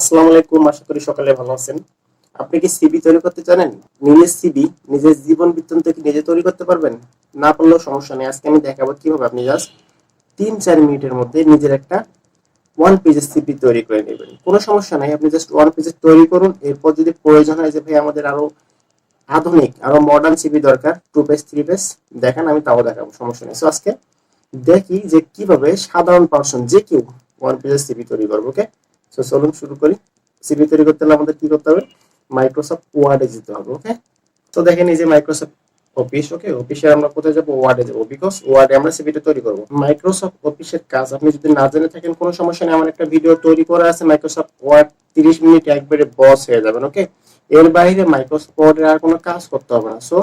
আসসালামু আলাইকুম, আশা করি সকালে ভালো আছেন। আপনি কি সিভি তৈরি করতে জানেন? নিজের সিভি, নিজের জীবন বৃত্তান্ত কি নিজে তৈরি করতে পারবেন? না পারলেও সমস্যা নেই, আজকে আমি দেখাবো কিভাবে আপনি জাস্ট 3-4 মিনিটের মধ্যে নিজের একটা ওয়ান পেজের সিভি তৈরি করে নেবেন। কোনো সমস্যা নাই, আপনি জাস্ট ওয়ান পেজের তৈরি করুন। এরপর যদি প্রয়োজন হয় যে ভাই আমাদের আরো আধুনিক, আরো মডার্ন সিভি দরকার, 2 পেজ 3 পেজ, দেখেন আমি তাও দেখাবো, সমস্যা নেই। সো আজকে দেখি যে কিভাবে সাধারণ পার্সন যে কেউ ওয়ান পেজের সিভি তৈরি করবো। ওকে, সো চলুন শুরু করি। সিভি তৈরি করতে হলে আমাদের কি করতে হবে? মাইক্রোসফট ওয়ার্ডে যেতে হবে। ওকে, তো দেখেন এই যে মাইক্রোসফট অফিস। ওকে, অফিসে আমরা কোথায় যাবো? ওয়ার্ডে যাবো, বিকজ ওয়ার্ডে আমরা সিভিটা তৈরি করবো। মাইক্রোসফট অফিসের কাজ আপনি যদি না জেনে থাকেন কোনো সমস্যা নেই, আমার একটা ভিডিও তৈরি করা আছে মাইক্রোসফট ওয়ার্ড, 30 মিনিট একবারে বস হয়ে যাবেন। ওকে, এর বাইরে মাইক্রোসফট ওয়ার্ডের আর কোনো কাজ করতে হবে না। সো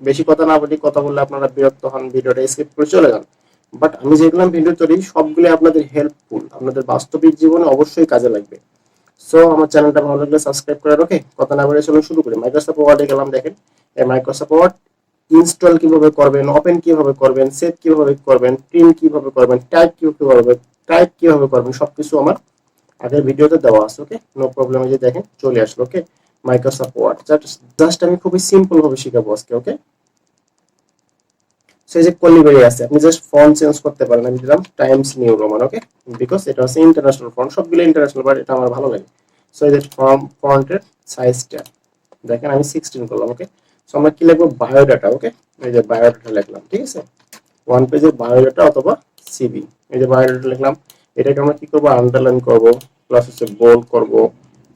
বেশি কথা না বলি, কথা বললে আপনারা বিরক্ত হন, ভিডিওটা স্কিপ করে চলে যান। বাট আমি যেগুলো ভিডিও তৈরি সবগুলো আপনাদের হেল্পফুল, আপনাদের বাস্তবিক জীবনে অবশ্যই কাজে লাগবে। সো আমার চ্যানেলটা ভালো লাগলে সাবস্ক্রাইব করে রাখে, কথা না বলে চলুন শুরু করি। মাইক্রোসফট ওয়ার্ডে গেলাম। দেখেন এই মাইক্রোসফট ওয়ার্ড ইনস্টল কিভাবে করবেন, ওপেন কিভাবে করবেন, সেভ কিভাবে করবেন, প্রিন্ট কিভাবে করবেন, টাইপ কিভাবে করবেন, সবকিছু আমার আগের ভিডিওতে দেওয়া আছে। ওকে, নো প্রবলেম। এই যে দেখেন চলে আসলো। ওকে, মাইক্রোসফট ওয়ার্ড জাস্ট আমি খুবই সিম্পল ভাবে শিখাবো আজকে। ওকে, সেই যে কলিবেরি আছে, আপনি জাস্ট ফন্ট চেঞ্জ করতে পারেন। আমি দিলাম Times new Roman. Okay, because এটা হচ্ছে ইন্টারন্যাশনাল ফন্ট, সবগুলো ইন্টারন্যাশনাল, বাট এটা আমার ভালো লাগে। সো এই যে ফন্টের সাইজটা দেখেন আমি 16 করলাম। ওকে, সো আমরা কি লিখবো? বায়োডাটা। ওকে, এই যে বায়োডাটা লিখলাম, ঠিক আছে, ওয়ান পেজের বায়োডাটা অথবা সিভি। এই যে বায়োডাটা লিখলাম, এটাকে আমরা কি করবো? আন্ডারলাইন করব, প্লাস হচ্ছে বোল্ড করব,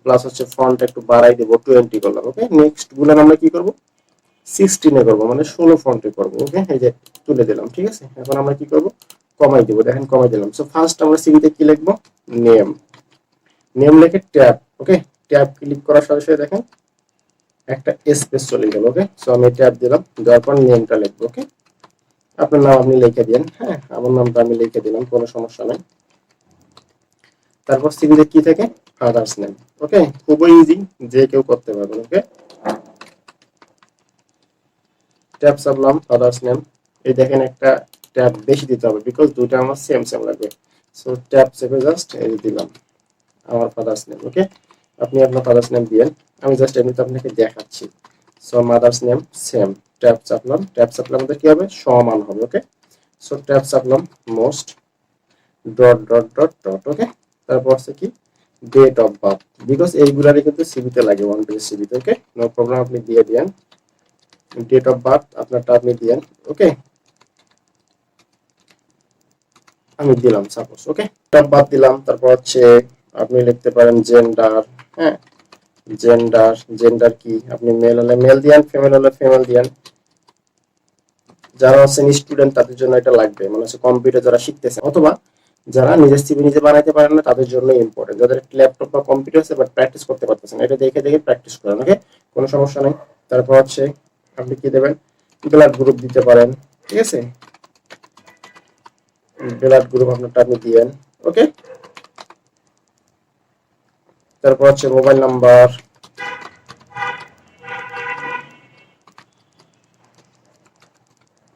প্লাস হচ্ছে ফন্ট একটু বাড়াই দেবো, 20 করলাম। ওকে, নেক্সট গুলো আমরা কি করব? 16 করবো, মানে 16 ফন্টে করবো। ওকে, এই যে তুলে দিলাম, ঠিক আছে। এখন আমরা কি করব? কমাই দিব। দেখেন কমাই দিলাম। সো ফার্স্ট আমরা সিভিতে কি লিখবো? নেম। নেম লিখে ট্যাব। ওকে, ট্যাব ক্লিক করার সাথে সাথে দেখেন একটা স্পেস চলে গেল। ওকে, সো আমি ট্যাব দিলাম, দেওয়ার পর নেমটা লিখবো। ওকে, আপনার নাম আপনি লিখে দিন। হ্যাঁ, আমার নামটা আমি লিখে দিলাম, কোনো সমস্যা নাই। তারপর সিভিতে কি থাকে? Father's name. ওকে, খুবই ইজি, যে কেউ করতে পারবেন। ওকে, ট্যাব সাবলাম ফাদার্স নেম। এই দেখেন একটা ট্যাব বেশি দিতে হবে, বিকজ দুটো আমার সেম সেম লাগবে। সো ট্যাব চেপে জাস্ট এই দিলাম আমার ফাদার্স নেম। ওকে, আপনি আপনার ফাদার্স নেম দিয়েন, আমি জাস্ট এমনিতে আপনাকে দেখাচ্ছি। So mother's name same, tab চাপলাম, ট্যাব চাপলে আমাদের কি হবে? সমান হবে। ওকে, সো ট্যাব চাপলাম, most dot dot dot dot. Okay, তারপর আছে কি? ডেট অফ বার্থ, বিকজ এইগুলারই কিন্তু সিভিতে লাগে, ওয়ান পেজ সিভিতে। ওকে, নো প্রবলেম, আপনি দিয়ে দিয়েন ডেট অফ বার্থ আপনারটা আপনি দিয়েন। ওকে, আমি দিলাম সাপোজ। ওকে, টপ বাদ দিলাম। তারপর হচ্ছে আপনি লিখতে পারেন জেন্ডার। হ্যাঁ, জেন্ডার, জেন্ডার কি? আপনি মেল হলে মেল দিয়ান, ফিমেল হলে ফিমেল দিয়ান। যারা হচ্ছেন স্টুডেন্ট তাদের জন্য এটা লাগবে, মানে হচ্ছে কম্পিউটার যারা শিখতেছে, অথবা যারা নিজের সিভি নিজে বানাইতে পারেন না তাদের জন্য ইম্পর্টেন্ট। যাদের ল্যাপটপ বা কম্পিউটার আছে বাট প্র্যাকটিস করতে পারতেছেন, এটা দেখে দেখে প্র্যাকটিস করেন। ওকে, কোনো সমস্যা নেই। তারপর হচ্ছে আপনি কি দেবেন? ব্লাড গ্রুপ দিতে পারেন, ঠিক আছে, ব্লাড গ্রুপ আপনারটা আপনি দিয়েন। ওকে, তারপর হচ্ছে মোবাইল নাম্বার,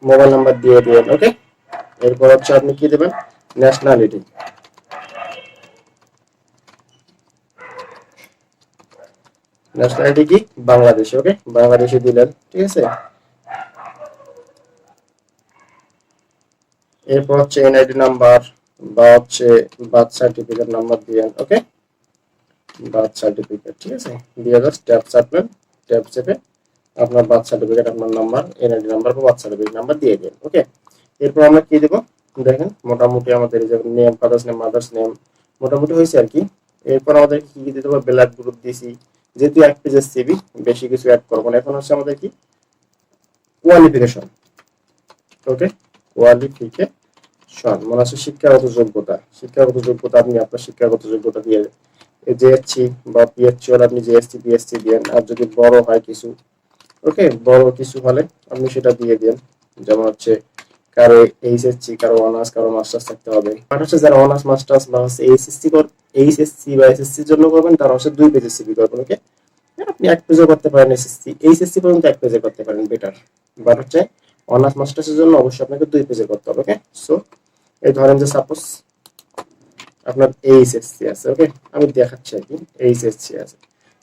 মোবাইল নাম্বার দিয়ে দিবেন। ওকে, এরপর হচ্ছে আপনি কি দেবেন? ন্যাশনালিটি, ন্যাশনালিটি কি? বাংলাদেশি। ওকে, বাংলাদেশি দিলেন, ঠিক আছে। এরপর হচ্ছে এনআইডি নাম্বার বা হচ্ছে বার্থ সার্টিফিকেট নাম্বার দিবেন। ওকে, বার্থ সার্টিফিকেট, ঠিক আছে, দিয়ে জাস্ট ট্যাব চাপলেন, ট্যাব চেপে আপনার বার্থ সার্টিফিকেট, আপনার নাম্বার, এনআইডি নাম্বার বা বার্থ সার্টিফিকেট নাম্বার দিয়ে দিন। ওকে, এরপর আমরা কি দেব? দেখেন মোটামুটি আমাদের এই যে name, father's name, mother's name মোটামুটি হয়েছে আর কি। এরপর আমাদের কি কি দিতে হবে? ব্লাড গ্রুপ দিছি, যেহেতু এক পেজের সিভি বেশি কিছু অ্যাড করবো না। এখন হচ্ছে আমাদের কি? কোয়ালিফিকেশন। ওকে, কোয়ালিফিকেশন মানে হচ্ছে শিক্ষাগত যোগ্যতা। শিক্ষাগত যোগ্যতা আপনি আপনার শিক্ষাগত যোগ্যতা দিয়ে জেএসসি বা পিএসসি হলে আপনি জেএসসি পিএসসি দিয়েন। আর যদি বড় হয় কিছু, ওকে, বড় কিছু হলে আপনি সেটা দিয়ে দেন। যেমন হচ্ছে কারো এইচএসসি, কারো অনার্স, কারো মাস্টার্স থাকতে হবে। আর হচ্ছে যারা অনার্স মাস্টার্স বা হচ্ছে এইচএসসি বা এসএসসির জন্য করবেন তারা হচ্ছে 2 পেজের সিভি করবেন। ওকে, আপনি এক পেজে করতে পারেন, এইচএসসি পর্যন্ত এক পেজে করতে পারেন, বেটার। বাট হচ্ছে অনার্স মাস্টার্সের জন্য অবশ্যই আপনাকে 2 পেজে করতে হবে। ওকে, সো এই ধরেন যে সাপোজ আপনার এইচএসসি আছে, ওকে, আমি দেখাচ্ছি আর কি, এইচএসসি আছে।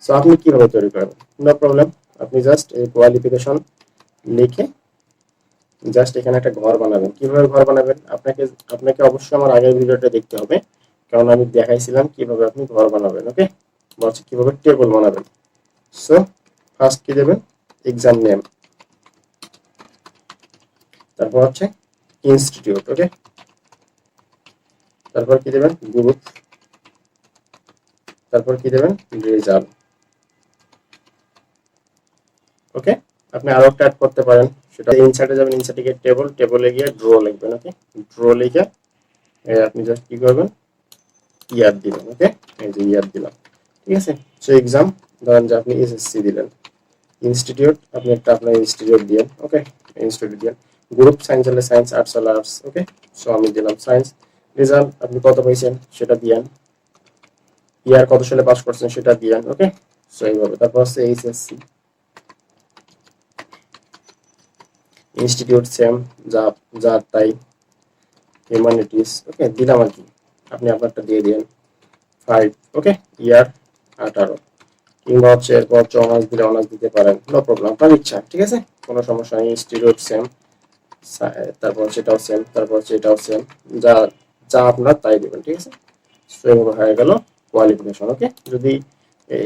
সো আপনি কিভাবে তৈরি করবেন, নো প্রবলেম। আপনি জাস্ট এই কোয়ালিফিকেশন লিখে জাস্ট এখানে একটা ঘর বানাবেন। কিভাবে ঘর বানাবেন, আপনাকে আপনাকে অবশ্যই আমার আগের ভিডিওটা দেখতে হবে, কারণ আমি দেখাইছিলাম কিভাবে আপনি ঘর বানাবেন, ওকে, বলছি কিভাবে টেবিল বানাবেন। সো ফার্স্ট কি দেবেন, এক্সাম নেম, তারপর হচ্ছে ইনস্টিটিউট, ওকে, তারপর কি দেবেন, গ্রুপ, তারপর কি দেবেন, রেজাল্ট, ওকে। আপনি আরো একটা অ্যাড করতে পারেন, সেটা ইনসার্টে যাবেন, ইনসার্টে গিয়ে টেবল, টেবলে গিয়ে ড্র লিখবেন, ওকে, ড্র লিখে আপনি জাস্ট কি করবেন, ইয়ার দিবেন, ওকে, এই যে ইয়ার দিলাম, ঠিক আছে। সো এক্সাম, ধরেন যে আপনি এসএসসি দিলেন, ইনস্টিটিউট আপনি একটা আপনার ইনস্টিটিউট দিয়েন, ওকে, ইনস্টিটিউট দিয়েন, গ্রুপ সায়েন্স হলে সায়েন্স, আর্টস হলে আর্টস, ওকে। সো আমি দিলাম সায়েন্স, রেজাল্ট আপনি কত পাইছেন সেটা দিয়েন, ইয়ার কত সালে পাস করছেন সেটা দিয়েন, ওকে। সো এইভাবে, তারপর হচ্ছে এইচএসসি, ইনস্টিটিউট সেম, যা যা তাই, হিউম্যানিটিস, ওকে, দিলাম আর কি, আপনি আপনারটা দিয়ে দিয়েন 5, ওকে, ইয়ার 18, কিংবা হচ্ছে এরপর হচ্ছে অনার্স দিলে অনার্স দিতে পারেন, নো প্রবলেম, আপনার ইচ্ছা, ঠিক আছে, কোনো সমস্যা নেই। ইনস্টিটিউট সেম, তারপর সেটাও সেম, তারপর সেটাও সেম, যা যা আপনার তাই দেবেন, ঠিক আছে। সো এভাবে হয়ে গেল কোয়ালিফিকেশন, ওকে। যদি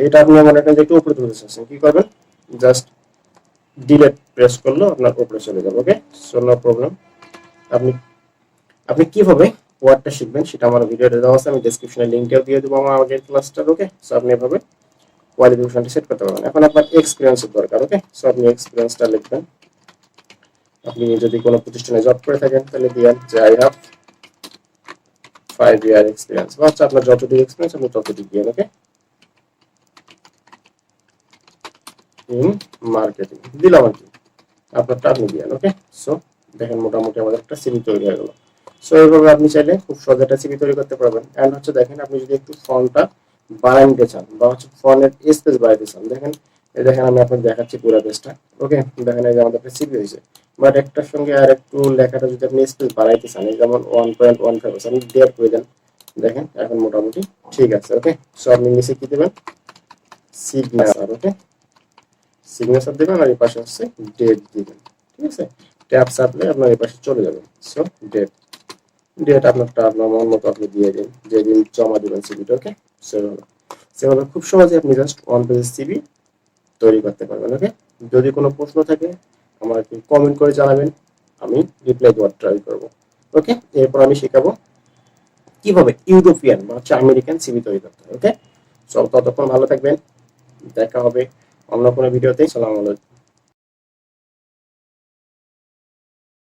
এটা আপনি মনে করেন যে একটু উপরে তুলতে চাচ্ছেন, কি করবেন, জাস্ট ডিলেট প্রেস করলো আপনার উপরে চলে যাবে, ওকে। So no problem. আপনি আপনি কিভাবে ওয়ার্ডটা শিখবেন সেটা আমার ভিডিওতে দেওয়া আছে, আমি ডেসক্রিপশনে লিংকটাও দিয়ে দেবো আমার আগের ক্লাসটার, ওকে। সো আপনি এভাবে কোয়ালিফিকেশনটা সেট করতে পারবেন। এখন আপনার এক্সপিরিয়েন্সের দরকার, ওকে। সো আপনি এক্সপিরিয়েন্সটা লিখবেন। আপনি যদি কোনো প্রতিষ্ঠানে জব করে থাকেন তাহলে দিয়েন যে আই হ্যাভ 5 year এক্সপিরিয়েন্স, বা হচ্ছে আপনার যতটুকু এক্সপিরিয়েন্স আপনি ততটুকু দিয়েন, ওকে, ইন মার্কেটিং দিলাম আর কি, আপনারটা আপনি দিয়েন, ওকে। সো দেখেন মোটামুটি আমাদের একটা সিভি তৈরি হয়ে গেল। সো এইভাবে আপনি চাইলে খুব সহজে একটা সিভি তৈরি করতে পারবেন। এন্ড হচ্ছে দেখেন, আপনি যদি একটু ফন্টটা বাড়াই নিতে চান বা হচ্ছে ফন্টের স্পেস বাড়াইতে চান, দেখেন এই দেখেন আমি আপনাকে দেখাচ্ছি পুরো পেজটা, ওকে। দেখেন এই যে আমাদের একটা সিভি হয়েছে, বাট একটার সঙ্গে আর একটু লেখাটা যদি আপনি স্পেস বাড়াইতে চান, এই যেমন 1.15 আছে, আপনি দেড় করে দেন, দেখেন এখন মোটামুটি ঠিক আছে, ওকে। সো আপনি নিচে কি দেবেন, সিগনেচার, ওকে, সিগনেচার দেবেন, আর এই পাশে হচ্ছে ডেট দিবেন, ঠিক আছে। ট্যাব চাপলে আপনার এই পাশে চলে যাবে। সো ডেট, ডেট আপনারটা আপনার মন মতো আপনি দিয়ে দিন, যেদিন জমা দিবেন সিভিটা, ওকে। সেভাবে সেভাবে খুব সহজে আপনি জাস্ট ওয়ান পেজ সিভি তৈরি করতে পারবেন, ওকে। যদি কোনো প্রশ্ন থাকে আমাকে কমেন্ট করে জানাবেন, আমি রিপ্লাই দেওয়ার ট্রাই করব, ওকে। এরপর আমি শেখাবো কিভাবে ইউরোপিয়ান বা হচ্ছে আমেরিকান সিভি তৈরি করতে হয়, ওকে। সো ততক্ষণ ভালো থাকবেন, দেখা হবে অন্য কোনো ভিডিওতে। সালাম আলাইকুম।